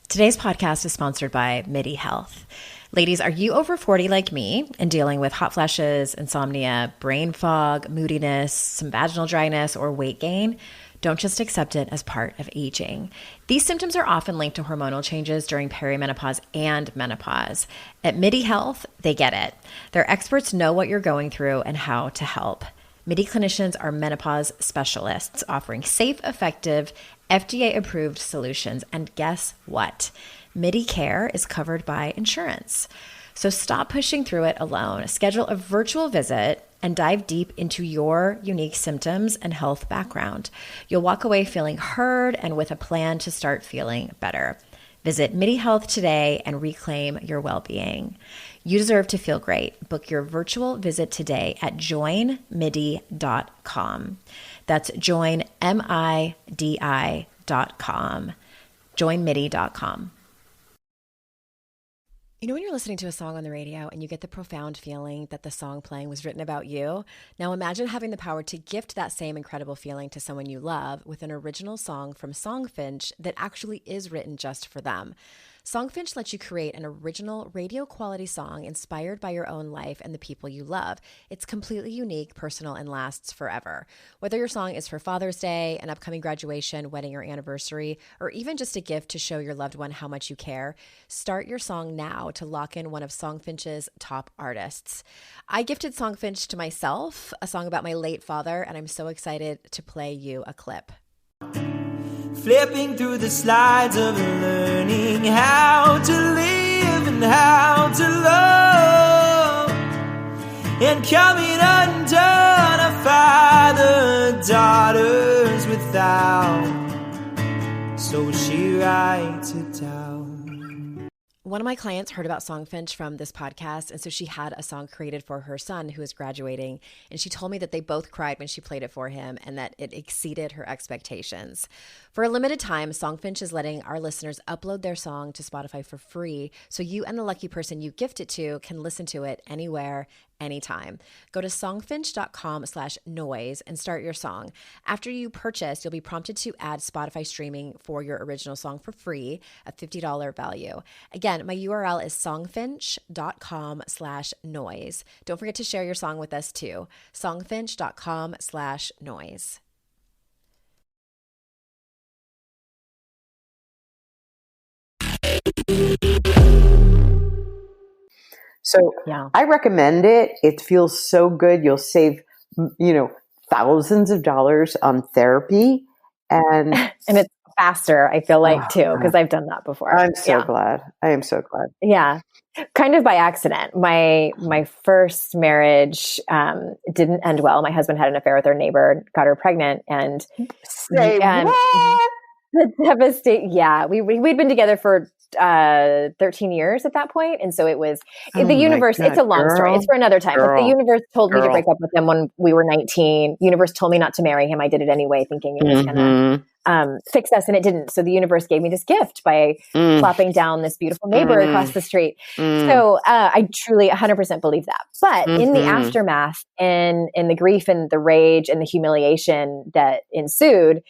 Speaker 3: Today's podcast is sponsored by MIDI Health. Ladies, are you over 40 like me and dealing with hot flashes, insomnia, brain fog, moodiness, some vaginal dryness, or weight gain? Don't just accept it as part of aging. These symptoms are often linked to hormonal changes during perimenopause and menopause. At MIDI Health, they get it. Their experts know what you're going through and how to help. MIDI clinicians are menopause specialists offering safe, effective, FDA-approved solutions. And guess what? MIDI care is covered by insurance. So stop pushing through it alone. Schedule a virtual visit and dive deep into your unique symptoms and health background. You'll walk away feeling heard and with a plan to start feeling better. Visit MIDI Health today and reclaim your well-being. You deserve to feel great. Book your virtual visit today at joinmidi.com. That's joinmidi.com. joinmidi.com.
Speaker 5: You know, when you're listening to a song on the radio and you get the profound feeling that the song playing was written about you? Now imagine having the power to gift that same incredible feeling to someone you love with an original song from Songfinch that actually is written just for them. Songfinch lets you create an original radio quality song inspired by your own life and the people you love. It's completely unique, personal, and lasts forever. Whether your song is for Father's Day, an upcoming graduation, wedding, or anniversary, or even just a gift to show your loved one how much you care, start your song now to lock in one of Songfinch's top artists. I gifted Songfinch to myself, a song about my late father, and I'm so excited to play you a clip.
Speaker 7: Flipping through the slides of learning how to live and how to love, and coming undone a father daughters without, so she writes it down.
Speaker 5: One of my clients heard about Songfinch from this podcast, and so she had a song created for her son who is graduating, and she told me that they both cried when she played it for him and that it exceeded her expectations. For a limited time, Songfinch is letting our listeners upload their song to Spotify for free, so you and the lucky person you gift it to can listen to it anywhere, anytime. Go to songfinch.com/noise and start your song. After you purchase, you'll be prompted to add Spotify streaming for your original song for free, a $50 value. Again, my URL is songfinch.com/noise. Don't forget to share your song with us too. songfinch.com/noise.
Speaker 4: So I recommend it. It feels so good. You'll save, thousands of dollars on therapy. And
Speaker 3: it's faster, I feel like, too, because I've done that before.
Speaker 4: I'm so glad. I am so glad.
Speaker 3: Yeah. Kind of by accident. My first marriage didn't end well. My husband had an affair with our neighbor, got her pregnant, and
Speaker 4: what?
Speaker 3: The devastating. Yeah, we'd been together for 13 years at that point, and so it was the universe.
Speaker 4: God,
Speaker 3: it's a long story. It's for another time. But the universe told me to break up with him when we were 19. Universe told me not to marry him. I did it anyway, thinking it was gonna fix us, and it didn't. So the universe gave me this gift by plopping down this beautiful neighbor across the street. So I truly 100% believe that. But in the aftermath, in the grief and the rage and the humiliation that ensued,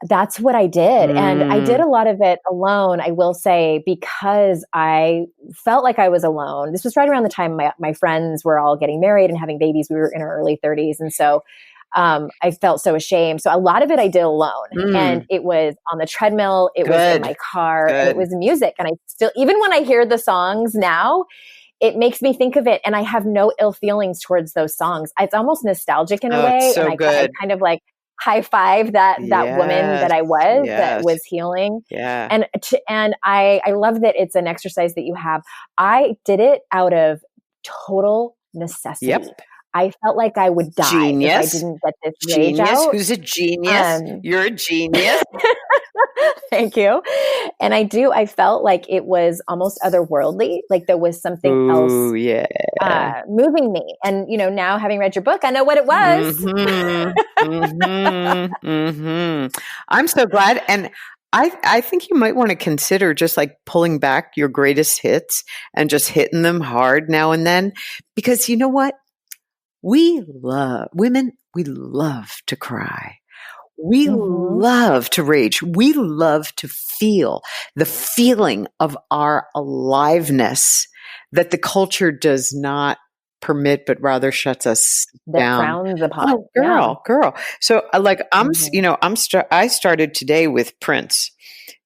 Speaker 3: that's what I did. And I did a lot of it alone, I will say, because I felt like I was alone. This was right around the time my friends were all getting married and having babies. We were in our early 30s. And so I felt so ashamed. So a lot of it I did alone. And it was on the treadmill. It was in my car. And it was music. And I still, even when I hear the songs now, it makes me think of it. And I have no ill feelings towards those songs. It's almost nostalgic in a way.
Speaker 4: So
Speaker 3: and I kind of like high five that woman that I was that was healing.
Speaker 4: Yeah.
Speaker 3: And I love that it's an exercise that you have. I did it out of total necessity.
Speaker 4: Yep.
Speaker 3: I felt like I would die if I didn't get this rage out.
Speaker 4: Who's a genius? You're a genius.
Speaker 3: Thank you. And I felt like it was almost otherworldly. Like there was something else moving me. And, now having read your book, I know what it was.
Speaker 4: I'm so glad. And I think you might want to consider just like pulling back your greatest hits and just hitting them hard now and then. Because you know what? We love to cry. We love to rage. We love to feel the feeling of our aliveness that the culture does not permit, but rather shuts us down.
Speaker 3: Frowns upon.
Speaker 4: Oh, girl. So I started today with Prince.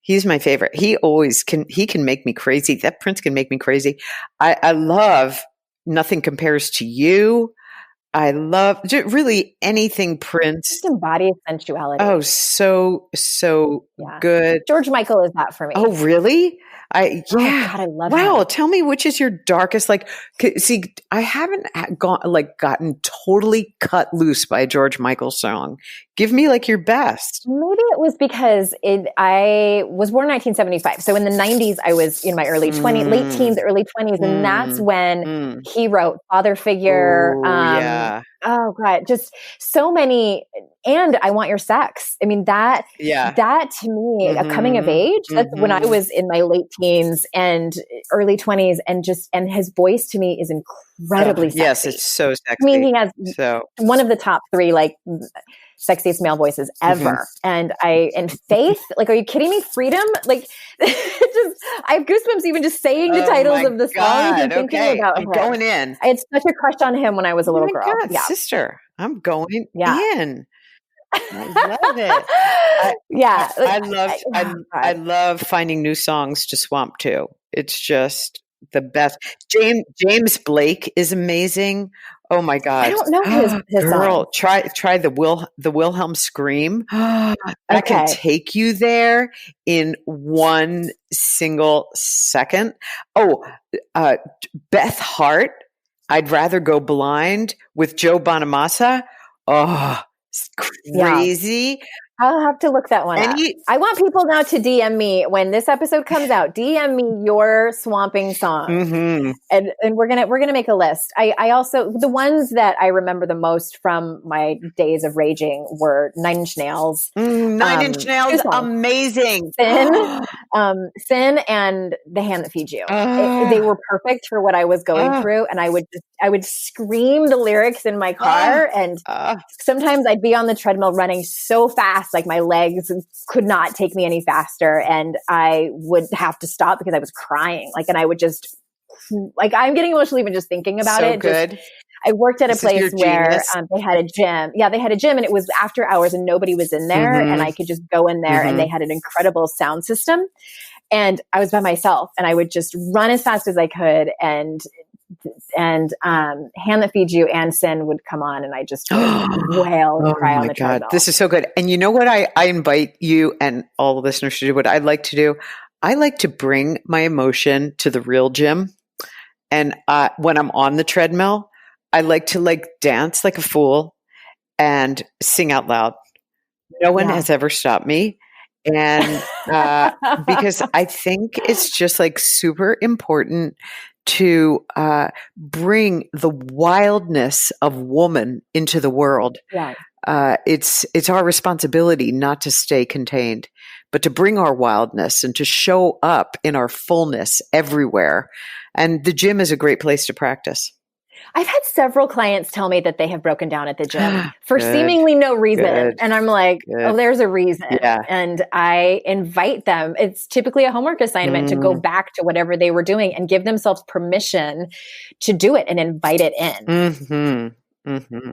Speaker 4: He's my favorite. He can make me crazy. That Prince can make me crazy. I love Nothing Compares to You. I love really anything Prince.
Speaker 3: Just embodies sensuality.
Speaker 4: Oh, so good.
Speaker 3: George Michael is that for me.
Speaker 4: Oh, really?
Speaker 3: God, I love him.
Speaker 4: Wow. Tell me, which is your darkest? See, I haven't gotten totally cut loose by a George Michael song. Give me your best.
Speaker 3: Maybe it was because I was born in 1975. So in the 90s, I was in my early 20s, late teens, early 20s. And that's when he wrote Father Figure.
Speaker 5: Oh God, just so many. And I Want Your Sex. I mean, that to me, a coming of age, that's when I was in my late teens and early 20s, and his voice to me is incredibly sexy.
Speaker 4: Yes, it's so sexy.
Speaker 5: I mean, he has one of the top 3, like, sexiest male voices ever. And Faith, like, are you kidding me? Freedom? Like, I have goosebumps even just saying the titles of the songs and thinking about him.
Speaker 4: I'm going in.
Speaker 5: I had such a crush on him when I was a little girl.
Speaker 4: God, sister, I'm going in. I love it. I love finding new songs to swamp to. It's just the best. James Blake is amazing. Oh my God.
Speaker 5: I don't know his
Speaker 4: girl,
Speaker 5: song.
Speaker 4: try the Wilhelm scream. I can take you there in one single second. Beth Hart, I'd Rather Go Blind with Joe Bonamassa. Oh, it's crazy.
Speaker 5: I'll have to look that one up. I want people now to DM me when this episode comes out. DM me your swamping song, and we're gonna make a list. I also, the ones that I remember the most from my days of raging were Nine Inch Nails.
Speaker 4: Nine Inch Nails, amazing.
Speaker 5: Sin, and The Hand That Feeds You. They were perfect for what I was going through, and I would scream the lyrics in my car, and sometimes I'd be on the treadmill running so fast, like my legs could not take me any faster, and I would have to stop because I was crying. Like, and I would just, like, I'm getting emotional even just thinking about it.
Speaker 4: Good.
Speaker 5: I worked at a place where they had a gym. Yeah, they had a gym, and it was after hours and nobody was in there, and I could just go in there, and they had an incredible sound system. And I was by myself, and I would just run as fast as I could, and Hand That Feeds You and Sin would come on, and I just wail and cry on the treadmill.
Speaker 4: This is so good. And you know what I invite you and all the listeners to do, what I'd like to do? I like to bring my emotion to the real gym. And when I'm on the treadmill, I like to dance like a fool and sing out loud. No one has ever stopped me. And because I think it's just super important to bring the wildness of woman into the world.
Speaker 5: Yeah.
Speaker 4: It's our responsibility not to stay contained, but to bring our wildness and to show up in our fullness everywhere. And the gym is a great place to practice.
Speaker 5: I've had several clients tell me that they have broken down at the gym for seemingly no reason. And I'm like, there's a reason. Yeah. And I invite them. It's typically a homework assignment to go back to whatever they were doing and give themselves permission to do it and invite it in.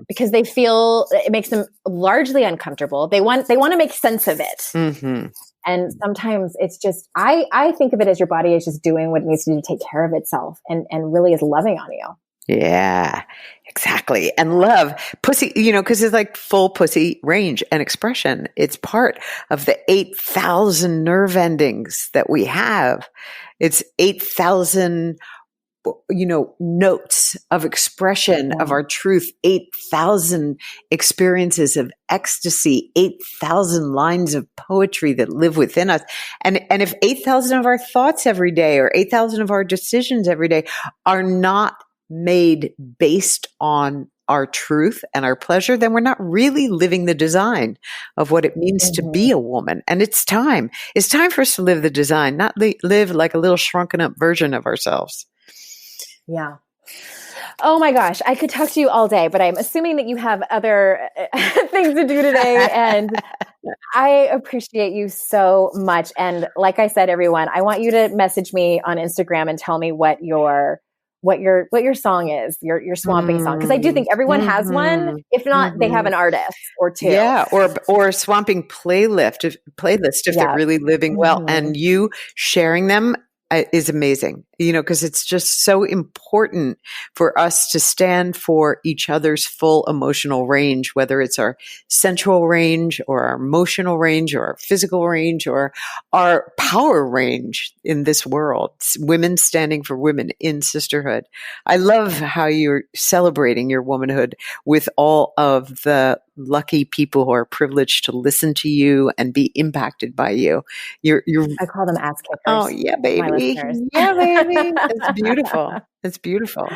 Speaker 5: Because they feel it makes them largely uncomfortable. They want to make sense of it. And sometimes it's just, I think of it as your body is just doing what it needs to do to take care of itself and really is loving on you.
Speaker 4: Yeah, exactly. And love, pussy, because it's full pussy range and expression. It's part of the 8,000 nerve endings that we have. It's 8,000, notes of expression of our truth, 8,000 experiences of ecstasy, 8,000 lines of poetry that live within us. And if 8,000 of our thoughts every day or 8,000 of our decisions every day are not made based on our truth and our pleasure, then we're not really living the design of what it means to be a woman. And it's time for us to live the design, not live like a little shrunken up version of ourselves.
Speaker 5: Yeah. Oh my gosh, I could talk to you all day, but I'm assuming that you have other things to do today, and I appreciate you so much. And like I said, everyone, I want you to message me on Instagram and tell me what your song is, your swamping song, because I do think everyone has one. If not, they have an artist or two.
Speaker 4: Yeah, or a swamping playlist if they're really living well, and you sharing them is amazing. Because it's just so important for us to stand for each other's full emotional range, whether it's our sensual range or our emotional range or our physical range or our power range in this world. It's women standing for women in sisterhood. I love how you're celebrating your womanhood with all of the lucky people who are privileged to listen to you and be impacted by you.
Speaker 5: I call them ass kickers.
Speaker 4: Oh yeah, baby. Yeah, baby. It's beautiful. It's beautiful.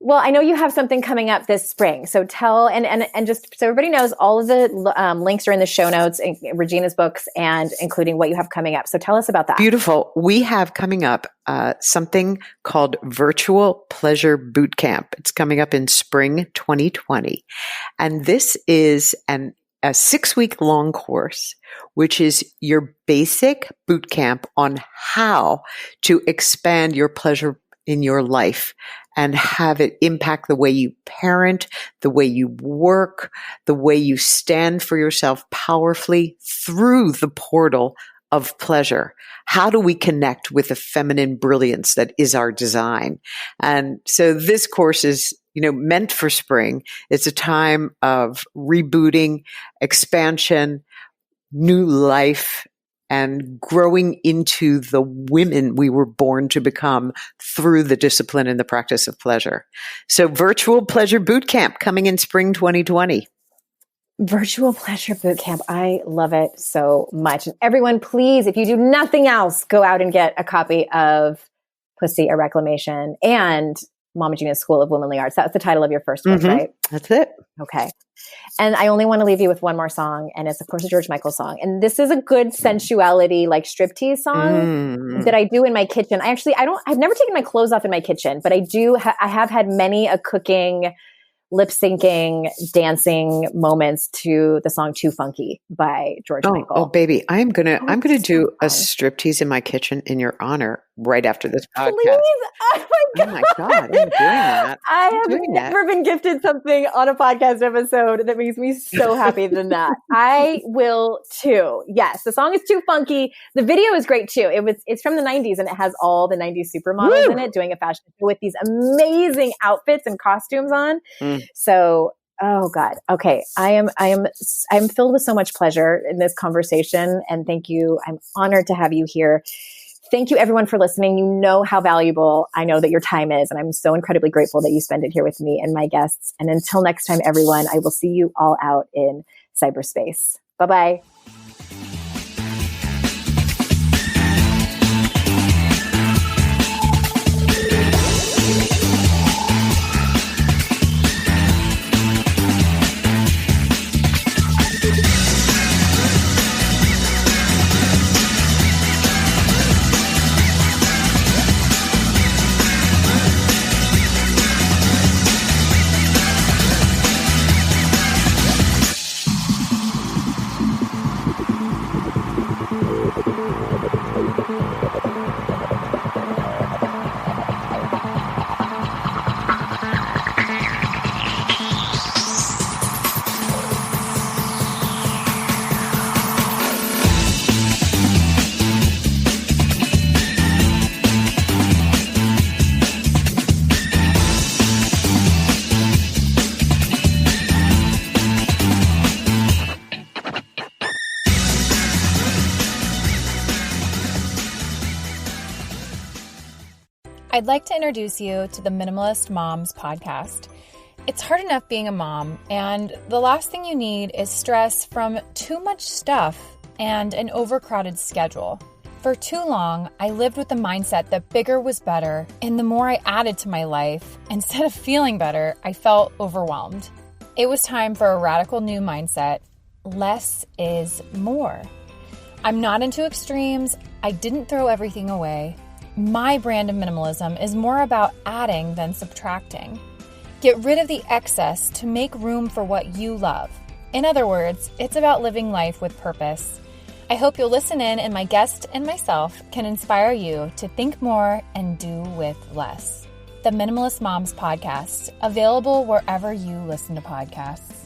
Speaker 5: Well, I know you have something coming up this spring. So tell, and just so everybody knows, all of the links are in the show notes, Regena's books, and including what you have coming up. So tell us about that.
Speaker 4: Beautiful. We have coming up something called Virtual Pleasure Bootcamp. It's coming up in spring 2020. And this is a 6-week long course, which is your basic bootcamp on how to expand your pleasure in your life and have it impact the way you parent, the way you work, the way you stand for yourself powerfully through the portal of pleasure. How do we connect with the feminine brilliance that is our design? And so this course is, meant for spring. It's a time of rebooting, expansion, new life, and growing into the women we were born to become through the discipline and the practice of pleasure. So Virtual Pleasure Bootcamp coming in spring 2020.
Speaker 5: Virtual Pleasure Bootcamp. I love it so much. And everyone, please, if you do nothing else, go out and get a copy of Pussy, a Reclamation and Mama Gena's School of Womanly Arts. That's the title of your first book, right?
Speaker 4: That's it.
Speaker 5: Okay. And I only want to leave you with one more song. And it's, of course, a George Michael song. And this is a good sensuality, like striptease song that I do in my kitchen. I've never taken my clothes off in my kitchen, but I do. I have had many a cooking, lip syncing, dancing moments to the song "Too Funky" by George Michael.
Speaker 4: Oh, baby, I'm gonna do a striptease in my kitchen in your honor right after this podcast.
Speaker 5: Please.
Speaker 4: Oh my God, I'm doing that.
Speaker 5: I have never been gifted something on a podcast episode that makes me so happy than that. I will too. Yes, the song is "Too Funky." The video is great too. It's from the 90s and it has all the 90s supermodels in it doing a fashion show with these amazing outfits and costumes on. So, oh God. Okay. I'm filled with so much pleasure in this conversation, and thank you. I'm honored to have you here. Thank you everyone for listening. You know how valuable I know that your time is, and I'm so incredibly grateful that you spend it here with me and my guests. And until next time, everyone, I will see you all out in cyberspace. Bye-bye.
Speaker 8: I'd like to introduce you to the Minimalist Moms podcast. It's hard enough being a mom, and the last thing you need is stress from too much stuff and an overcrowded schedule. For too long, I lived with the mindset that bigger was better, and the more I added to my life, instead of feeling better, I felt overwhelmed. It was time for a radical new mindset. Less is more. I'm not into extremes. I didn't throw everything away. My brand of minimalism is more about adding than subtracting. Get rid of the excess to make room for what you love. In other words, it's about living life with purpose. I hope you'll listen in, and my guest and myself can inspire you to think more and do with less. The Minimalist Moms podcast, available wherever you listen to podcasts.